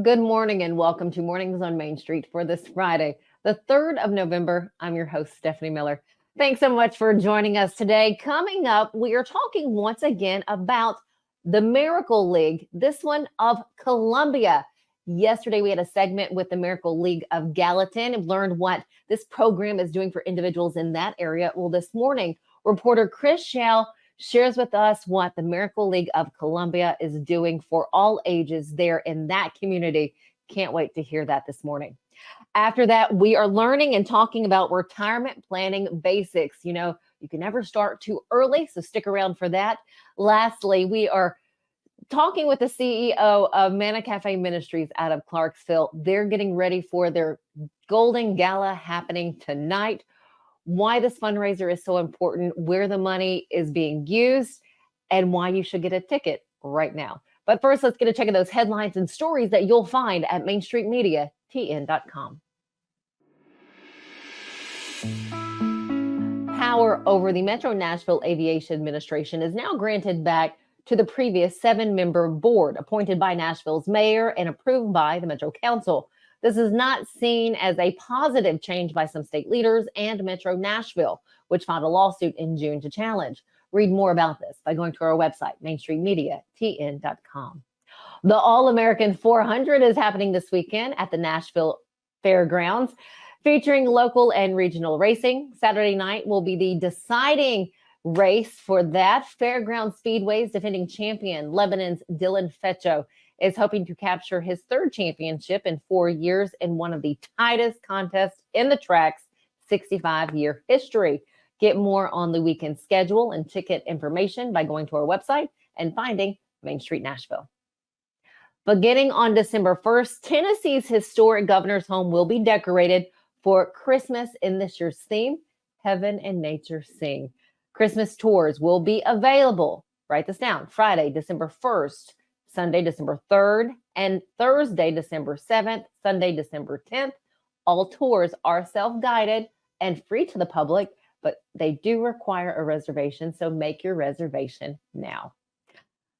Good morning and welcome to Mornings on Main Street for this Friday, the 3rd of November. I'm your host, Stefanie Miller. Thanks so much for joining us today. Coming up, we are talking once again about the Miracle League, this one of Columbia. Yesterday, we had a segment with the Miracle League of Gallatin and learned what this program is doing for individuals in that area. Well, this morning, reporter Chris Schell shares with us what the Miracle League of Columbia is doing for all ages there in that community. Can't wait to hear that this morning. After that, we are learning and talking about retirement planning basics. You know, you can never start too early, so stick around for that. Lastly, we are talking with the CEO of Manna Café Ministries out of Clarksville. They're getting ready for their Golden Gala happening tonight. Why this fundraiser is so important, where the money is being used, and why you should get a ticket right now. But first, let's get a check of those headlines and stories that you'll find at mainstreetmediatn.com. Power over the Metro Nashville Aviation Administration is now granted back to the previous 7-member board appointed by Nashville's mayor and approved by the Metro Council. This is not seen as a positive change by some state leaders and Metro Nashville, which filed a lawsuit in June to challenge. Read more about this by going to our website, mainstreetmediatn.com. The All-American 400 is happening this weekend at the Nashville Fairgrounds, featuring local and regional racing. Saturday night will be the deciding race for that. Fairground Speedway's defending champion, Lebanon's Dylan Fetcho, is hoping to capture his 3rd championship in 4 years in one of the tightest contests in the track's 65-year history. Get more on the weekend schedule and ticket information by going to our website and finding Main Street Nashville. Beginning on December 1st, Tennessee's historic governor's home will be decorated for Christmas in this year's theme, Heaven and Nature Sing. Christmas tours will be available. Write this down. Friday, December 1st, Sunday, December 3rd, and Thursday, December 7th, Sunday, December 10th. All tours are self-guided and free to the public, but they do require a reservation, so make your reservation now.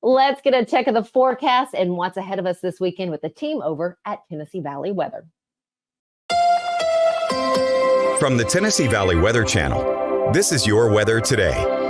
Let's get a check of the forecast and what's ahead of us this weekend with the team over at Tennessee Valley Weather. From the Tennessee Valley Weather Channel, this is your weather today.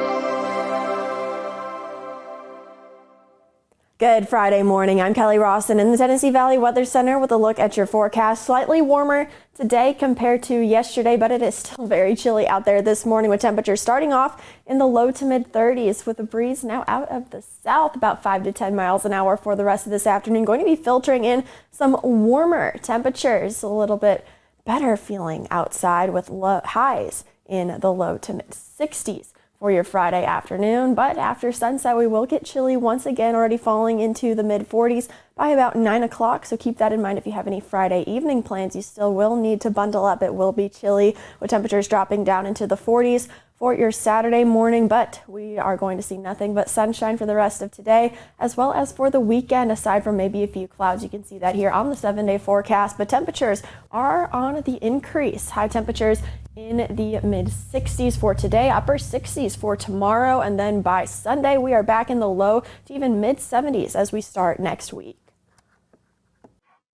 Good Friday morning. I'm Kelly Rawson in the Tennessee Valley Weather Center with a look at your forecast. Slightly warmer today compared to yesterday, but it is still very chilly out there this morning with temperatures starting off in the low to mid 30s with a breeze now out of the south about 5 to 10 miles an hour for the rest of this afternoon. Going to be filtering in some warmer temperatures, a little bit better feeling outside with highs in the low to mid 60s. For your Friday afternoon, but after sunset we will get chilly once again, already falling into the mid 40s by about 9 o'clock. So keep that in mind if you have any Friday evening plans. You still will need to bundle up. It will be chilly with temperatures dropping down into the 40s for your Saturday morning, but we are going to see nothing but sunshine for the rest of today as well as for the weekend, aside from maybe a few clouds. You can see that here on the 7-day forecast, but temperatures are on the increase. High temperatures in the mid 60s for today, upper 60s for tomorrow, and then by Sunday we are back in the low to even mid 70s as we start next week.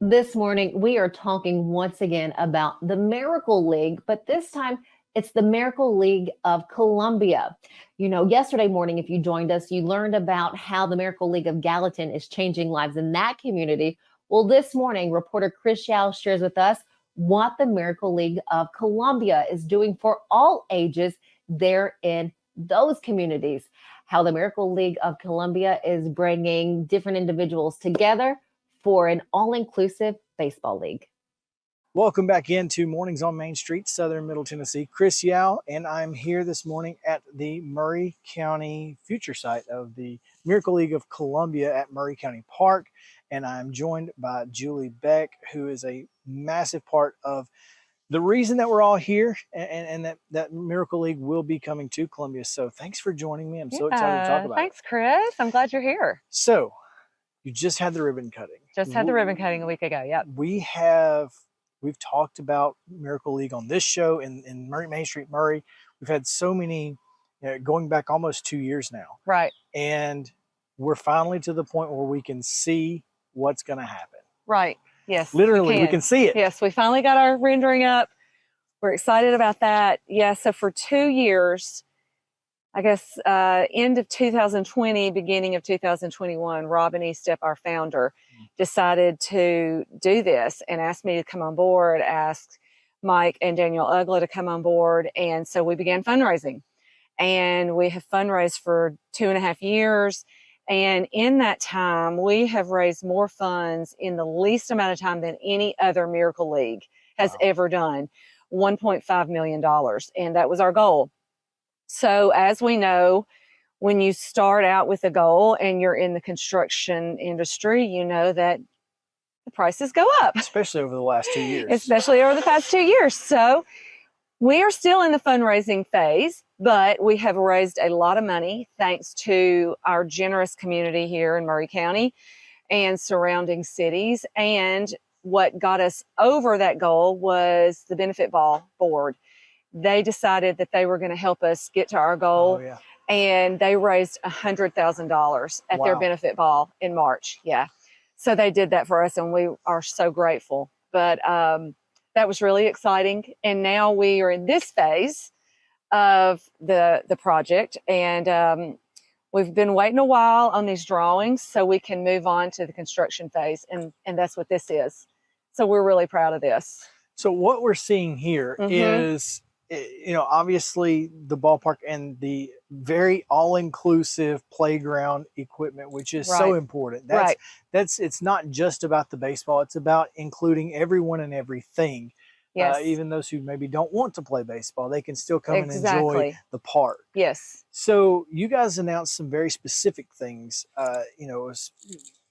This morning we are talking once again about the Miracle League, but this time it's the Miracle League of Columbia. You know, yesterday morning, if you joined us, you learned about how the Miracle League of Gallatin is changing lives in that community. Well, this morning, reporter Chris Schell shares with us what the Miracle League of Columbia is doing for all ages there in those communities. How the Miracle League of Columbia is bringing different individuals together for an all-inclusive baseball league. Welcome back into Mornings on Main Street, Southern Middle Tennessee. Chris Yao, and I'm here this morning at the Maury County future site of the Miracle League of Columbia at Maury County Park. And I'm joined by Juli Beck, who is a massive part of the reason that we're all here and that Miracle League will be coming to Columbia. So thanks for joining me. I'm so excited to talk about it. Thanks, Chris. I'm glad you're here. So you just had the ribbon cutting. Just had the ribbon cutting a week ago. Yep. We've talked about Miracle League on this show in Main Street, Maury. We've had so many, going back almost 2 years now. Right. And we're finally to the point where we can see what's going to happen. Right. Yes. Literally, we can see it. Yes, we finally got our rendering up. We're excited about that. Yeah, so for 2 years, I guess end of 2020, beginning of 2021, Robin Estep, our founder, decided to do this and asked me to come on board, asked Mike and Daniel Ugla to come on board. And so we began fundraising. And we have fundraised for 2.5 years. And in that time, we have raised more funds in the least amount of time than any other Miracle League has ever done, $1.5 million. And that was our goal. So as we know, when you start out with a goal and you're in the construction industry, you know that the prices go up. Especially over the last 2 years. Especially over the past 2 years. So we are still in the fundraising phase, but we have raised a lot of money thanks to our generous community here in Maury County and surrounding cities. And what got us over that goal was the Benefit Ball Board. They decided that they were going to help us get to our goal. And they raised $100,000 at their benefit ball in March. Yeah. So they did that for us and we are so grateful. But that was really exciting. And now we are in this phase of the project. And we've been waiting a while on these drawings so we can move on to the construction phase. And that's what this is. So we're really proud of this. So what we're seeing here is, you know, obviously the ballpark and the very all-inclusive playground equipment, which is so important. That's it's not just about the baseball. It's about including everyone and everything. Yes. Even those who maybe don't want to play baseball, they can still come and enjoy the park. Yes. So you guys announced some very specific things, you know,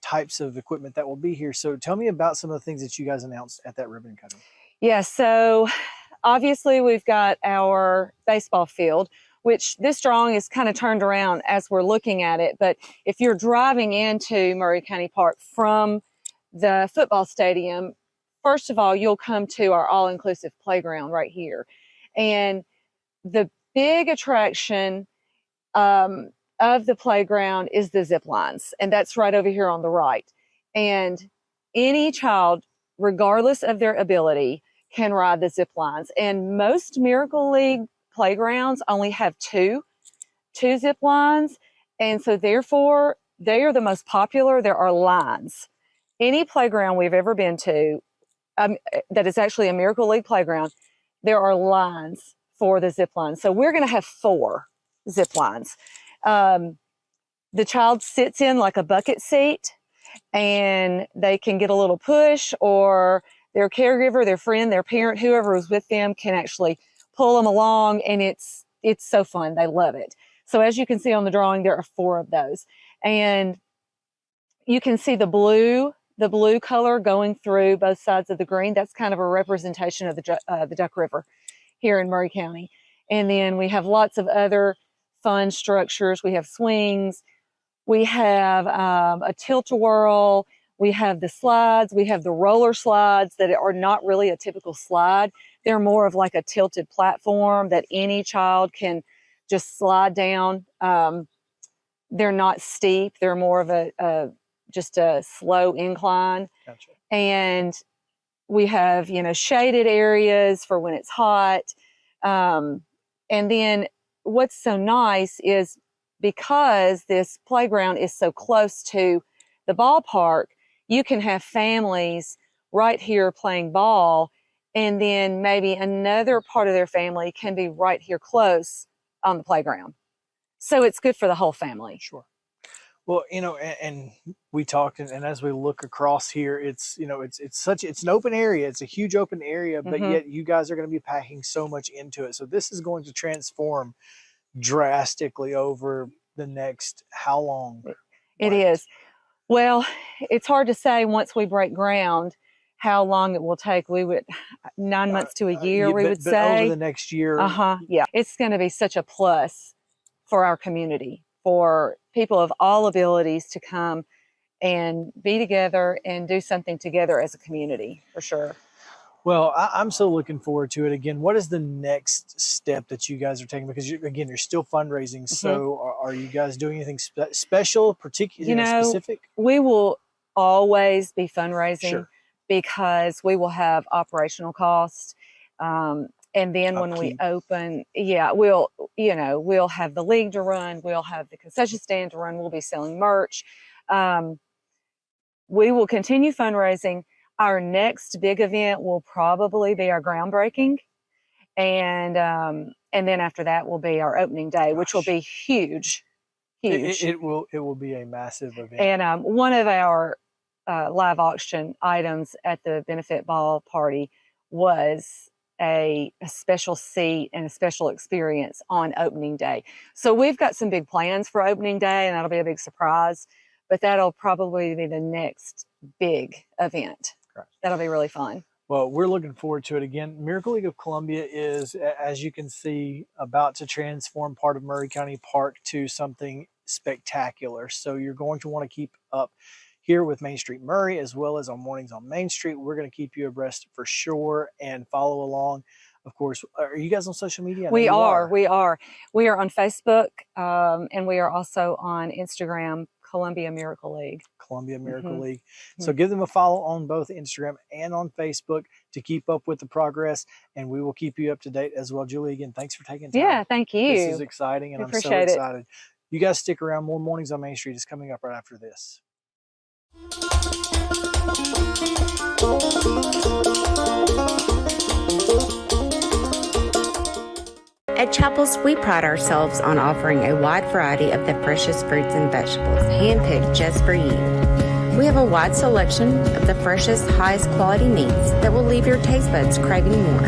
types of equipment that will be here. So tell me about some of the things that you guys announced at that ribbon cutting. Yeah, so obviously we've got our baseball field, which this drawing is kind of turned around as we're looking at it. But if you're driving into Maury County Park from the football stadium, first of all, you'll come to our all-inclusive playground right here. And the big attraction of the playground is the zip lines. And that's right over here on the right. And any child, regardless of their ability, can ride the zip lines. And most Miracle League playgrounds only have two zip lines. And so therefore, they are the most popular. There are lines. Any playground we've ever been to that is actually a Miracle League playground, there are lines for the zip lines. So we're going to have 4 zip lines. The child sits in like a bucket seat and they can get a little push, or their caregiver, their friend, their parent, whoever is with them can actually pull them along, and it's so fun. They love it. So as you can see on the drawing, there are 4 of those. And you can see the blue color going through both sides of the green. That's kind of a representation of the Duck River here in Maury County. And then we have lots of other fun structures. We have swings. We have a tilt-a-whirl. We have the slides. We have the roller slides that are not really a typical slide. They're more of like a tilted platform that any child can just slide down. They're not steep. They're more of just a slow incline. Gotcha. And we have, you know, shaded areas for when it's hot. And then what's so nice is because this playground is so close to the ballpark, you can have families right here playing ball, and then maybe another part of their family can be right here close on the playground. So it's good for the whole family. Sure. Well, you know, and we talked, and as we look across here, it's, you know, it's an open area. It's a huge open area, but yet you guys are going to be packing so much into it. So this is going to transform drastically over the next, how long? It is. Well, it's hard to say once we break ground how long it will take. We would 9 months to a year, we would say. Over the next year. Yeah. It's going to be such a plus for our community, for people of all abilities to come and be together and do something together as a community, for sure. Well, I'm so looking forward to it. Again, what is the next step that you guys are taking? Because again, you're still fundraising. So are you guys doing anything special, particular, specific? We will always be fundraising. Sure. because we will have operational costs. And then when we open, we'll have the league to run. We'll have the concession stand to run. We'll be selling merch. We will continue fundraising. Our next big event will probably be our groundbreaking. And then after that will be our opening day, which will be huge. It will be a massive event. And one of our live auction items at the benefit ball party was a special seat and a special experience on opening day. So we've got some big plans for opening day, and that'll be a big surprise. But that'll probably be the next big event. Correct. That'll be really fun. Well, we're looking forward to it. Again, Miracle League of Columbia is, as you can see, about to transform part of Maury County Park to something spectacular. So you're going to want to keep up here with Main Street Maury, as well as on Mornings on Main Street. We're going to keep you abreast for sure and follow along. Of course, are you guys on social media? We are. We are on Facebook, and we are also on Instagram, Columbia Miracle League. Columbia Miracle League. So give them a follow on both Instagram and on Facebook to keep up with the progress, and we will keep you up to date as well. Julie, again, thanks for taking time. Yeah, thank you. This is exciting, and I'm so excited. You guys stick around. More Mornings on Main Street is coming up right after this. At Chapels, we pride ourselves on offering a wide variety of the freshest fruits and vegetables, handpicked just for you. We have a wide selection of the freshest, highest quality meats that will leave your taste buds craving more.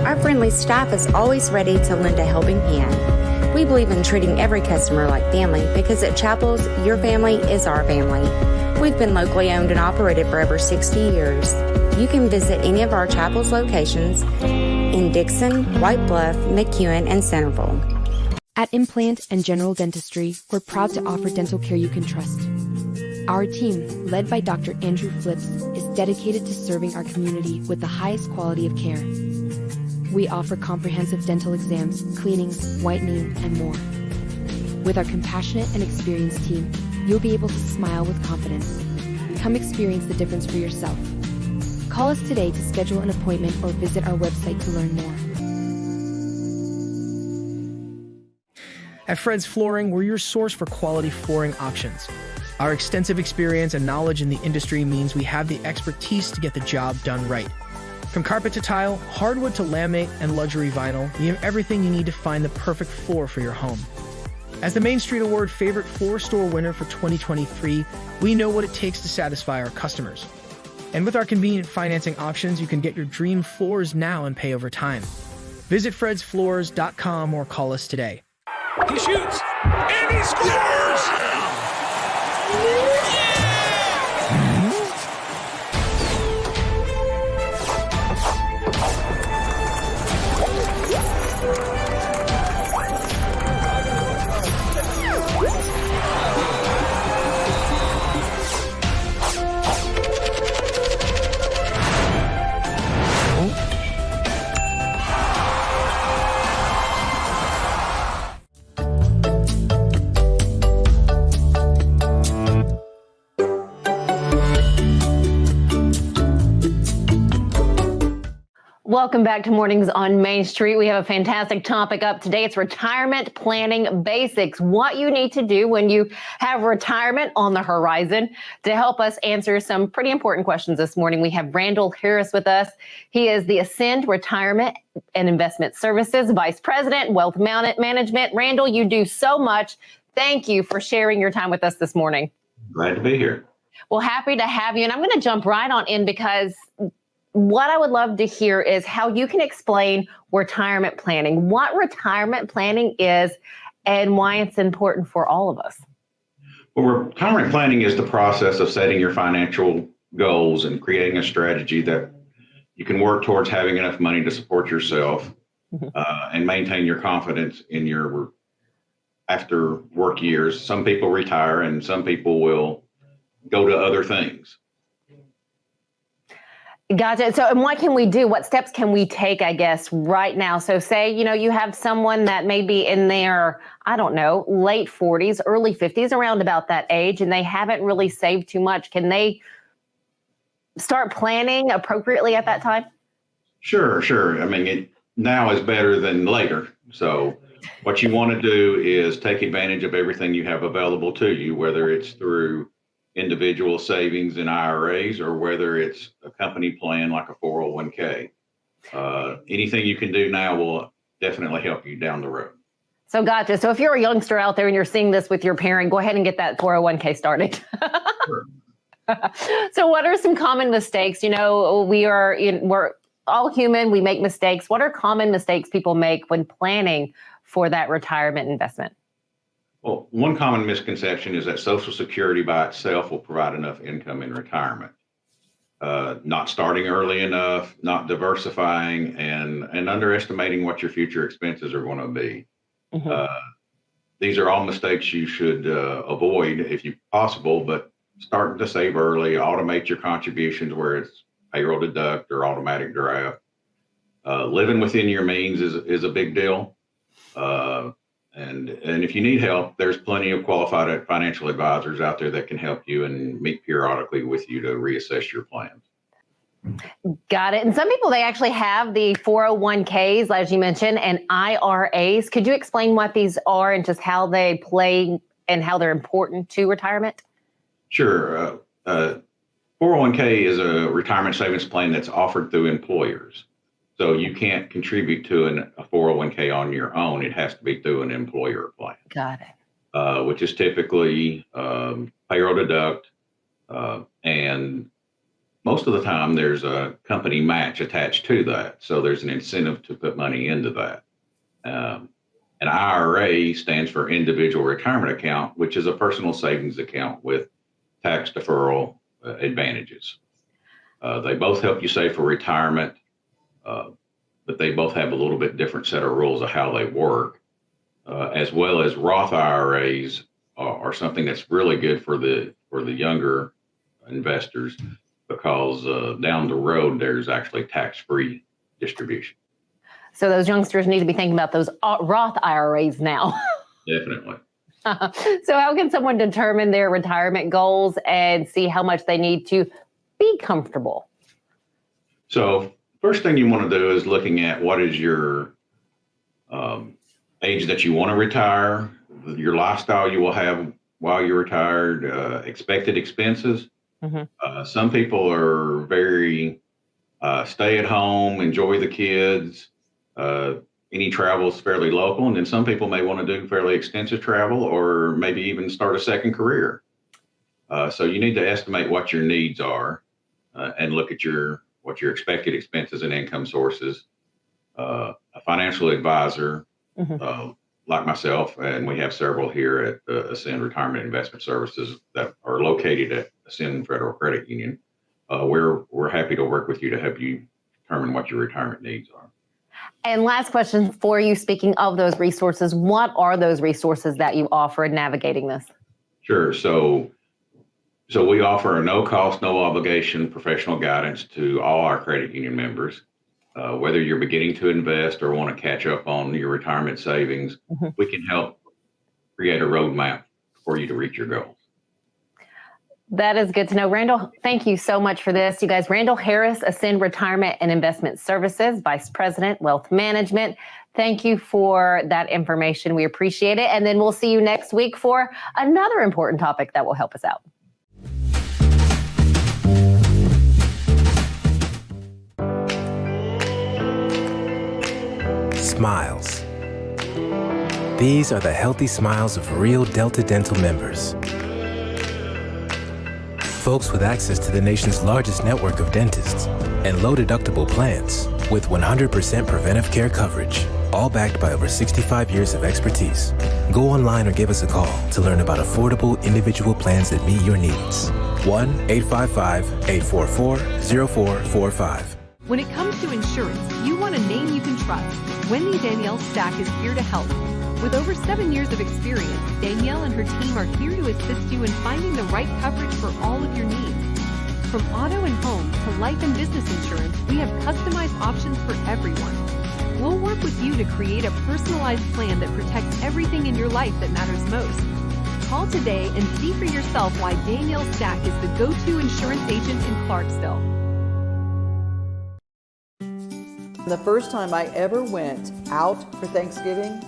Our friendly staff is always ready to lend a helping hand. We believe in treating every customer like family because at Chapels, your family is our family. We've been locally owned and operated for over 60 years. You can visit any of our Chapels locations in Dixon, White Bluff, McEwen, and Centerville. At Implant and General Dentistry, we're proud to offer dental care you can trust. Our team, led by Dr. Andrew Flips, is dedicated to serving our community with the highest quality of care. We offer comprehensive dental exams, cleanings, whitening, and more. With our compassionate and experienced team, you'll be able to smile with confidence. Come experience the difference for yourself. Call us today to schedule an appointment or visit our website to learn more. At Fred's Flooring, we're your source for quality flooring options. Our extensive experience and knowledge in the industry means we have the expertise to get the job done right. From carpet to tile, hardwood to laminate, and luxury vinyl, we have everything you need to find the perfect floor for your home. As the Main Street Award Favorite Floor Store winner for 2023, we know what it takes to satisfy our customers. And with our convenient financing options, you can get your dream floors now and pay over time. Visit fredsfloors.com or call us today. He shoots, and he scores! Welcome back to Mornings on Main Street. We have a fantastic topic up today. It's retirement planning basics, what you need to do when you have retirement on the horizon. To help us answer some pretty important questions this morning, we have Randall Harris with us. He is the Ascend Retirement and Investment Services Vice President, Wealth Management. Randall, you do so much. Thank you for sharing your time with us this morning. Glad to be here. Well, happy to have you. And I'm going to jump right on in because what I would love to hear is how you can explain retirement planning, what retirement planning is, and why it's important for all of us. Well, retirement planning is the process of setting your financial goals and creating a strategy that you can work towards having enough money to support yourself and maintain your confidence in your after work years. Some people retire and some people will go to other things. Gotcha. So, and what can we do? What steps can we take, I guess, right now? So say, you have someone that may be in their, I don't know, late 40s, early 50s, around about that age, and they haven't really saved too much. Can they start planning appropriately at that time? Sure. I mean, now is better than later. So what you want to do is take advantage of everything you have available to you, whether it's through individual savings and IRAs or whether it's a company plan like a 401k. Anything you can do now will definitely help you down the road. So gotcha. So if you're a youngster out there and you're seeing this with your parent, go ahead and get that 401k started. Sure. So what are some common mistakes? You know, we're all human. We make mistakes. What are common mistakes people make when planning for that retirement investment? Well, one common misconception is that Social Security by itself will provide enough income in retirement. Not starting early enough, not diversifying, and underestimating what your future expenses are going to be. These are all mistakes you should avoid if you possible, but starting to save early, automate your contributions where it's payroll deduct or automatic draft. Living within your means is a big deal. And if you need help, there's plenty of qualified financial advisors out there that can help you and meet periodically with you to reassess your plans. Got it. And some people, they actually have the 401ks, as you mentioned, and IRAs. Could you explain what these are and just how they play and how they're important to retirement? Sure. 401k is a retirement savings plan that's offered through employers. So you can't contribute to a 401k on your own. It has to be through an employer plan. Got it. Which is typically payroll deduct. And most of the time there's a company match attached to that. So there's an incentive to put money into that. An IRA stands for individual retirement account, which is a personal savings account with tax deferral advantages. They both help you save for retirement. But they both have a little bit different set of rules of how they work, as well as Roth IRAs are something that's really good for the younger investors because down the road there's actually tax-free distribution. So those youngsters need to be thinking about those Roth IRAs now. Definitely. So how can someone determine their retirement goals and see how much they need to be comfortable? So first thing you want to do is looking at what is your age that you want to retire, your lifestyle you will have while you're retired, expected expenses. Some people are very stay at home, enjoy the kids. Any travel is fairly local. And then some people may want to do fairly extensive travel or maybe even start a second career. So you need to estimate what your needs are and look at what your expected expenses and income sources. A financial advisor like myself, and we have several here at Ascend Retirement Investment Services that are located at Ascend Federal Credit Union. We're happy to work with you to help you determine what your retirement needs are. And last question for you, speaking of those resources, what are those resources that you offer in navigating this? Sure. So we offer a no-cost, no-obligation professional guidance to all our credit union members. Whether you're beginning to invest or want to catch up on your retirement savings, we can help create a roadmap for you to reach your goals. That is good to know. Randall, thank you so much for this. You guys, Randall Harris, Ascend Retirement and Investment Services, Vice President, Wealth Management. Thank you for that information. We appreciate it. And then we'll see you next week for another important topic that will help us out. Smiles. These are the healthy smiles of real Delta Dental members. Folks with access to the nation's largest network of dentists and low-deductible plans with 100% preventive care coverage, all backed by over 65 years of expertise. Go online or give us a call to learn about affordable individual plans that meet your needs. 1-855-844-0445. When it comes to insurance, you want a name you can trust. Wendy Danielle Stack is here to help. With over 7 years of experience, Danielle and her team are here to assist you in finding the right coverage for all of your needs. From auto and home to life and business insurance, we have customized options for everyone. We'll work with you to create a personalized plan that protects everything in your life that matters most. Call today and see for yourself why Danielle Stack is the go-to insurance agent in Clarksville. The first time I ever went out for Thanksgiving,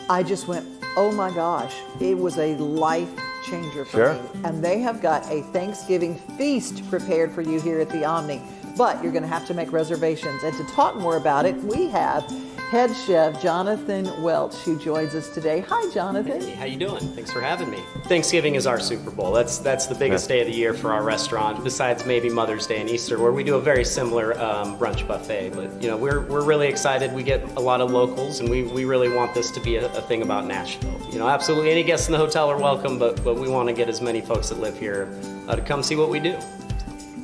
I just went, oh my gosh, it was a life changer for me. And they have got a Thanksgiving feast prepared for you here at the Omni. But you're going to have to make reservations. And to talk more about it, we have head chef Jonathan Welch, who joins us today. Hi, Jonathan. Hey, how you doing? Thanks for having me. Thanksgiving is our Super Bowl. That's the biggest day of the year for our restaurant, besides maybe Mother's Day and Easter, where we do a very similar brunch buffet. But you know, we're really excited. We get a lot of locals, and we really want this to be a thing about Nashville. You know, absolutely any guests in the hotel are welcome, but we want to get as many folks that live here to come see what we do.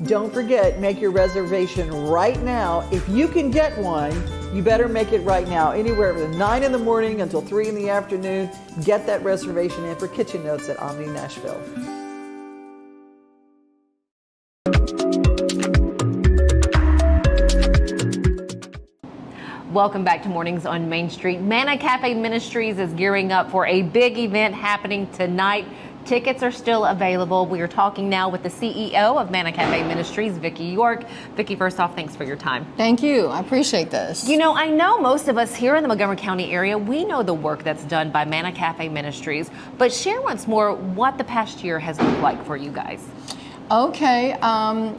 Don't forget, make your reservation right now. If you can get one, you better make it right now. Anywhere from 9 in the morning until 3 in the afternoon, get that reservation in for Kitchen Notes at Omni Nashville. Welcome back to Mornings on Main Street. Manna Café Ministries is gearing up for a big event happening tonight. Tickets are still available. We are talking now with the CEO of Manna Café Ministries, Vicki York. Vicki, first off, thanks for your time. Thank you. I appreciate this. You know, I know most of us here in the Montgomery County area, we know the work that's done by Manna Café Ministries, but share once more what the past year has looked like for you guys. Okay.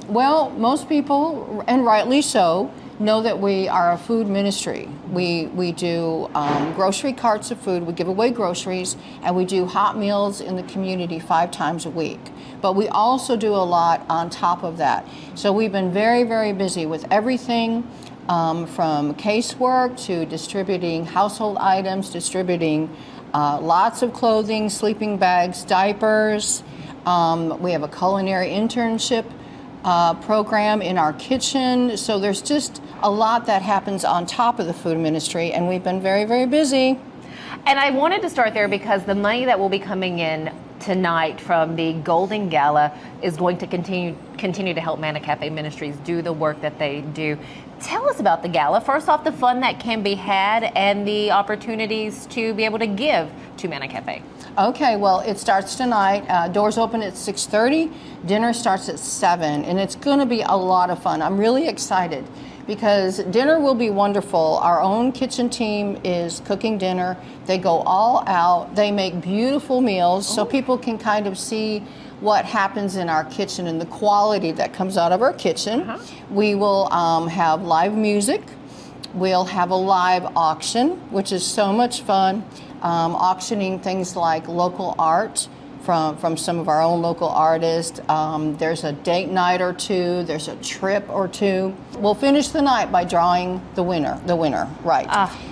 Well, most people, and rightly so, know that we are a food ministry. We do grocery carts of food, we give away groceries, and we do hot meals in the community 5 times a week. But we also do a lot on top of that. So we've been very, very busy with everything from casework to distributing household items, distributing lots of clothing, sleeping bags, diapers. We have a culinary internship program in our kitchen. So there's just a lot that happens on top of the food ministry, and we've been very, very busy. And I wanted to start there because the money that will be coming in tonight from the Golden Gala is going to continue to help Manna Café Ministries do the work that they do. Tell us about the gala. First off, the fun that can be had and the opportunities to be able to give to Manna Café. Okay, well, it starts tonight. Doors open at 6:30. Dinner starts at 7, and it's going to be a lot of fun. I'm really excited because dinner will be wonderful. Our own kitchen team is cooking dinner. They go all out. They make beautiful meals so people can kind of see what happens in our kitchen and the quality that comes out of our kitchen. We will have live music. We'll have a live auction, which is so much fun. Auctioning things like local art from some of our own local artists. There's a date night or two. There's a trip or two. We'll finish the night by drawing the winner, right.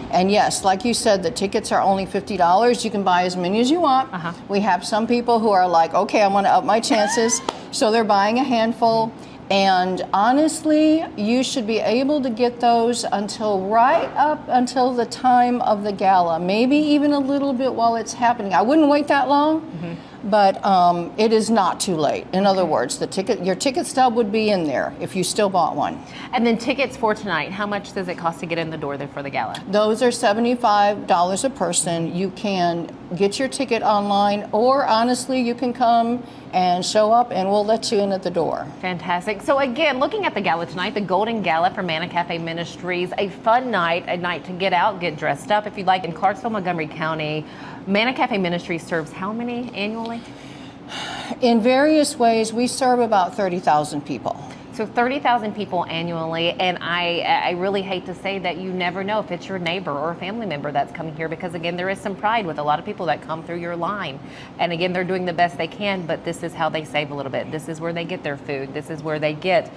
And yes, like you said, the tickets are only $50. You can buy as many as you want. We have some people who are like, okay, I want to up my chances. So they're buying a handful. And honestly, you should be able to get those right up until the time of the gala, maybe even a little bit while it's happening. I wouldn't wait that long, but it is not too late. In other words, your ticket stub would be in there if you still bought one. And then tickets for tonight, how much does it cost to get in the door there for the gala? Those are $75 a person. You can get your ticket online, or honestly, you can come and show up and we'll let you in at the door. Fantastic. So again, looking at the gala tonight, the Golden Gala for Manna Café Ministries, a fun night, a night to get out, get dressed up if you'd like. In Clarksville, Montgomery County, Manna Café Ministries serves how many annually? In various ways, we serve about 30,000 people. So 30,000 people annually, and I really hate to say that you never know if it's your neighbor or a family member that's coming here, because again, there is some pride with a lot of people that come through your line. And again, they're doing the best they can, but this is how they save a little bit. This is where they get their food. This is where they get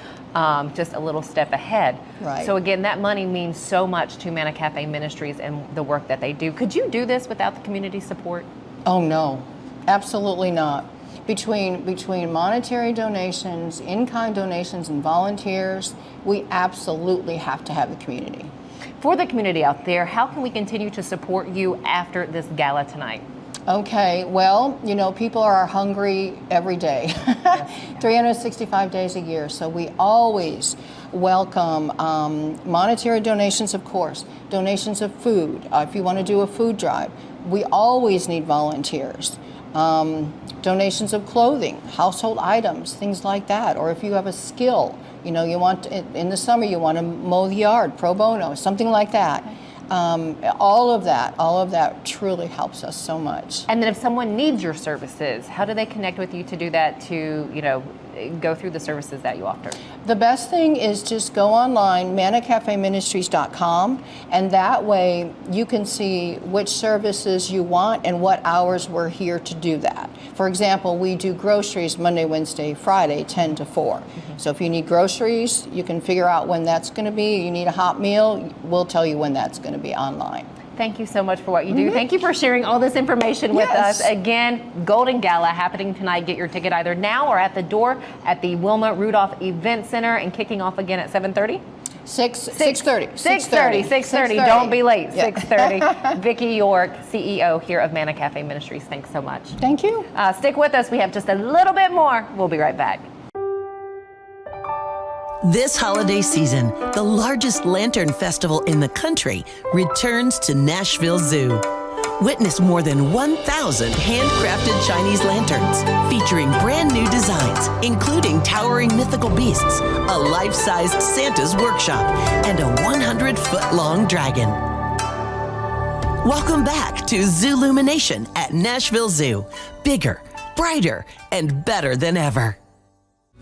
just a little step ahead. Right. So again, that money means so much to Manna Café Ministries and the work that they do. Could you do this without the community support? Oh no, absolutely not. Between monetary donations, in-kind donations, and volunteers, we absolutely have to have the community. For the community out there, how can we continue to support you after this gala tonight? Okay, well, you know, people are hungry every day, 365 days a year, so we always welcome monetary donations, of course, donations of food. If you want to do a food drive, we always need volunteers. donations of clothing, household items, things like that. Or if you have a skill, you know, you want in the summer you want to mow the yard pro bono, something like that. All of that truly helps us so much. And then if someone needs your services, how do they connect with you to do that, to, you know, go through the services that you offer? The best thing is just go online, mannacafeministries.com, and that way you can see which services you want and what hours we're here to do that. For example, we do groceries Monday, Wednesday, Friday, 10 to 4. So if you need groceries, you can figure out when that's going to be. You need a hot meal, we'll tell you when that's going to be online. Thank you so much for what you do. Thank you for sharing all this information with us. Again, Golden Gala happening tonight. Get your ticket either now or at the door at the Wilma Rudolph Event Center, and kicking off again at 7:30. 6:30. Don't be late. 6:30. Vicki York, CEO here of Manna Cafe Ministries. Thanks so much. Thank you. Stick with us. We have just a little bit more. We'll be right back. This holiday season, the largest lantern festival in the country returns to Nashville Zoo. Witness more than 1,000 handcrafted Chinese lanterns featuring brand new designs, including towering mythical beasts, a life-sized Santa's workshop, and a 100-foot-long dragon. Welcome back to Zoolumination at Nashville Zoo. Bigger, brighter, and better than ever.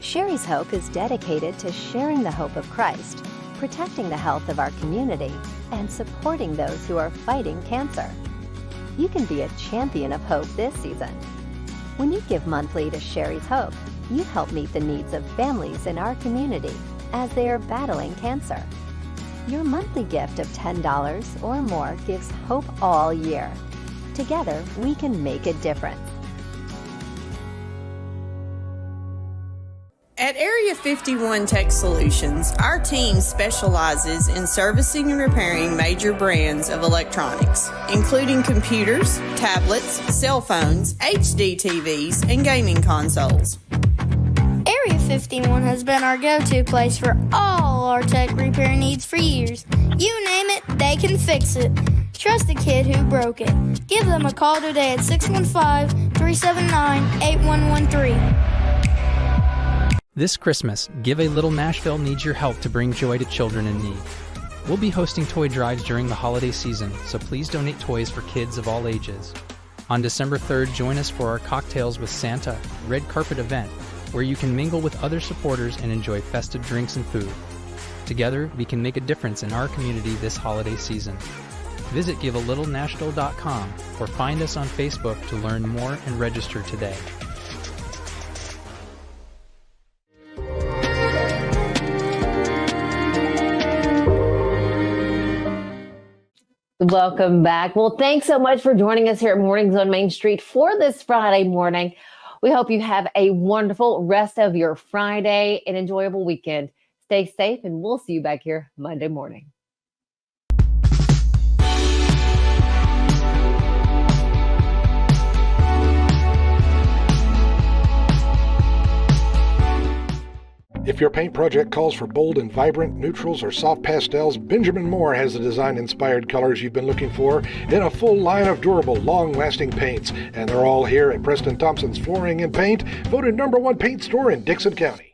Sherry's Hope is dedicated to sharing the hope of Christ, protecting the health of our community, and supporting those who are fighting cancer. You can be a champion of hope this season. When you give monthly to Sherry's Hope, you help meet the needs of families in our community as they are battling cancer. Your monthly gift of $10 or more gives hope all year. Together, we can make a difference. At Area 51 Tech Solutions, our team specializes in servicing and repairing major brands of electronics, including computers, tablets, cell phones, HD TVs, and gaming consoles. Area 51 has been our go-to place for all our tech repair needs for years. You name it, they can fix it. Trust the kid who broke it. Give them a call today at 615-379-8113. This Christmas, Give a Little Nashville needs your help to bring joy to children in need. We'll be hosting toy drives during the holiday season, so please donate toys for kids of all ages. On December 3rd, join us for our Cocktails with Santa red carpet event, where you can mingle with other supporters and enjoy festive drinks and food. Together, we can make a difference in our community this holiday season. Visit givealittle.nashville.com or find us on Facebook to learn more and register today. Welcome back. Well, thanks so much for joining us here at Mornings on Main Street for this Friday morning. We hope you have a wonderful rest of your Friday and enjoyable weekend. Stay safe, and we'll see you back here Monday morning. If your paint project calls for bold and vibrant neutrals or soft pastels, Benjamin Moore has the design-inspired colors you've been looking for in a full line of durable, long-lasting paints. And they're all here at Preston Thompson's Flooring and Paint, voted #1 paint store in Dixon County.